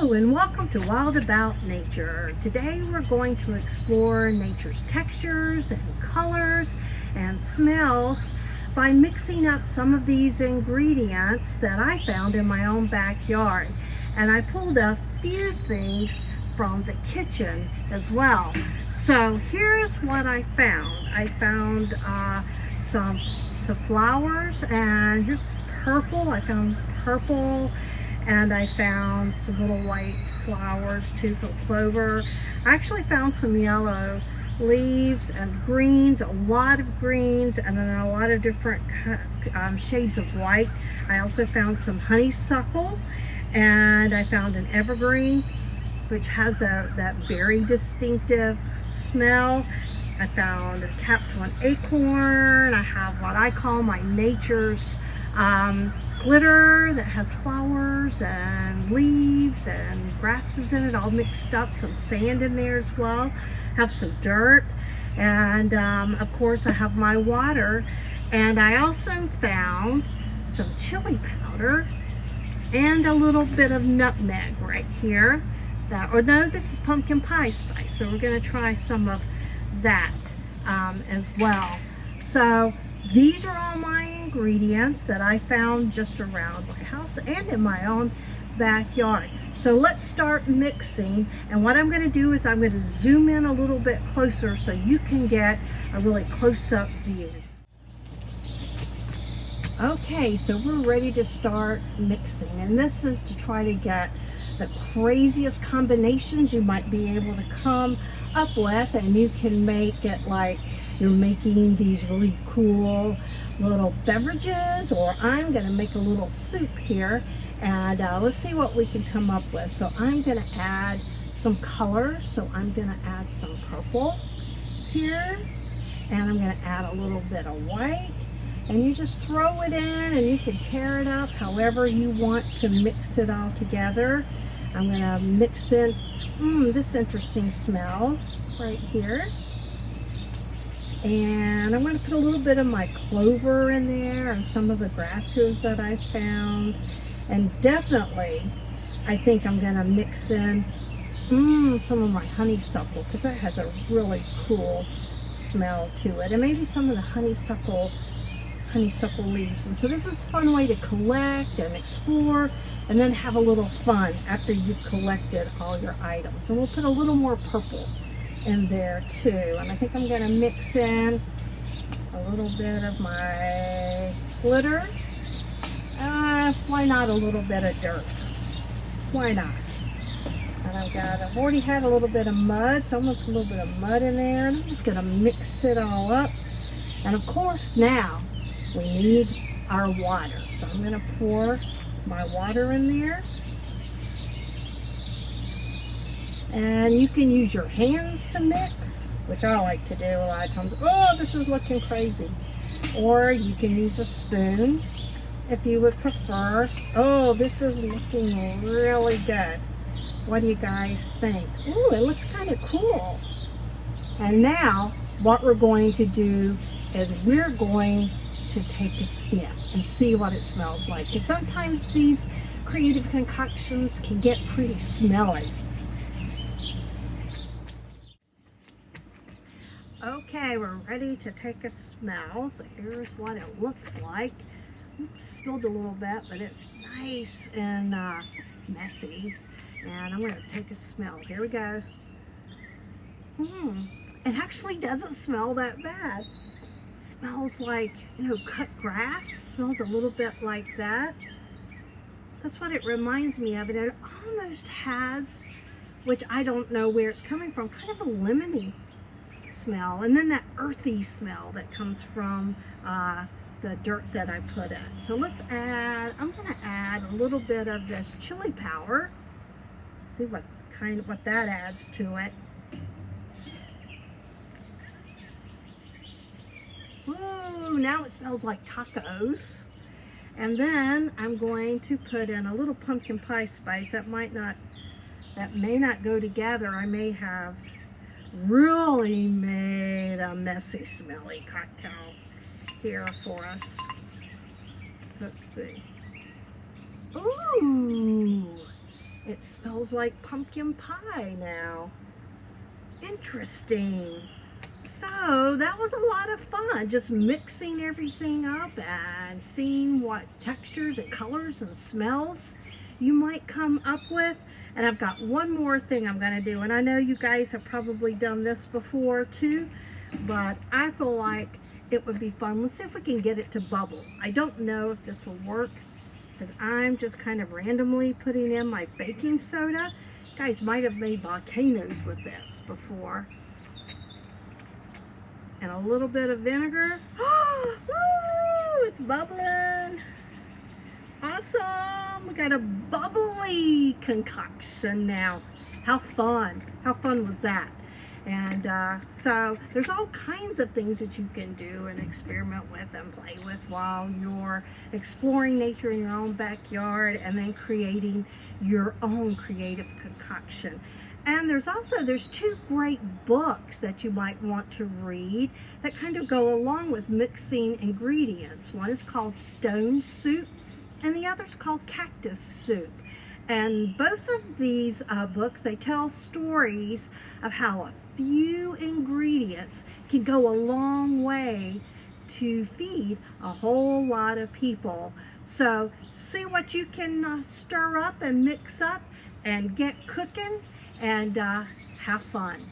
Hello and welcome to Wild About Nature. Today we're going to explore nature's textures and colors and smells by mixing up some of these ingredients that I found in my own backyard. And I pulled a few things from the kitchen as well. So here's what I found. I found some flowers, and here's purple. I found purple. And I found some little white flowers too from clover. I actually found some yellow leaves and greens, a lot of greens, and then a lot of different shades of white. I also found some honeysuckle, and I found an evergreen, which has that very distinctive smell. I found a capped one acorn. I have what I call my nature's glitter that has flowers and leaves and grasses in it all mixed up, some sand in there as well, have some dirt, and of course I have my water. And I also found some chili powder and a little bit of nutmeg right here. This is pumpkin pie spice, so we're going to try some of that as well. So these are all my ingredients that I found just around my house and in my own backyard. So let's start mixing, and what I'm going to do is I'm going to zoom in a little bit closer so you can get a really close-up view. Okay, so we're ready to start mixing, and this is to try to get the craziest combinations you might be able to come up with, and you can make it like you're making these really cool little beverages, or I'm going to make a little soup here, and let's see what we can come up with. So I'm going to add some color, so I'm going to add some purple here, and I'm going to add a little bit of white, and you just throw it in and you can tear it up however you want to mix it all together. I'm going to mix in this interesting smell right here. And I'm going to put a little bit of my clover in there and some of the grasses that I found. And definitely, I think I'm going to mix in some of my honeysuckle, because that has a really cool smell to it. And maybe some of the honeysuckle leaves. And so this is a fun way to collect and explore and then have a little fun after you've collected all your items. And we'll put a little more purple in there too, and I think I'm going to mix in a little bit of my glitter. Why not a little bit of dirt? Why not? And I've already had a little bit of mud, so I'm going to put a little bit of mud in there, and I'm just going to mix it all up. And of course now we need our water, so I'm going to pour my water in there. And you can use your hands to mix, which I like to do a lot of times. Oh, this is looking crazy. Or you can use a spoon if you would prefer. Oh, this is looking really good. What do you guys think? Ooh, it looks kind of cool. And now what we're going to do is we're going to take a sniff and see what it smells like. Because sometimes these creative concoctions can get pretty smelly. Okay, we're ready to take a smell. So here's what it looks like. Oops, spilled a little bit, but it's nice and messy. And I'm going to take a smell. Here we go. It actually doesn't smell that bad. It smells like, cut grass. It smells a little bit like that. That's what it reminds me of. And it almost has, which I don't know where it's coming from, kind of a lemony smell, and then that earthy smell that comes from the dirt that I put in. So I'm going to add a little bit of this chili powder. See what that adds to it. Ooh, now it smells like tacos. And then I'm going to put in a little pumpkin pie spice. That may not go together. I may have really made a messy, smelly cocktail here for us. Let's see. Ooh, It smells like pumpkin pie now. Interesting. So that was a lot of fun, just mixing everything up and seeing what textures and colors and smells you might come up with. And I've got one more thing I'm going to do, and I know you guys have probably done this before too, but I feel like it would be fun. Let's see if we can get it to bubble. I don't know if this will work because I'm just kind of randomly putting in my baking soda. You guys might have made volcanoes with this before. And a little bit of vinegar. Woo! It's bubbling. Awesome. We got a bubbly concoction now. How fun. How fun was that? And so there's all kinds of things that you can do and experiment with and play with while you're exploring nature in your own backyard and then creating your own creative concoction. And there's two great books that you might want to read that kind of go along with mixing ingredients. One is called Stone Soup and the other is called Cactus Soup. And both of these books, they tell stories of how a few ingredients can go a long way to feed a whole lot of people. So see what you can stir up and mix up and get cooking and have fun.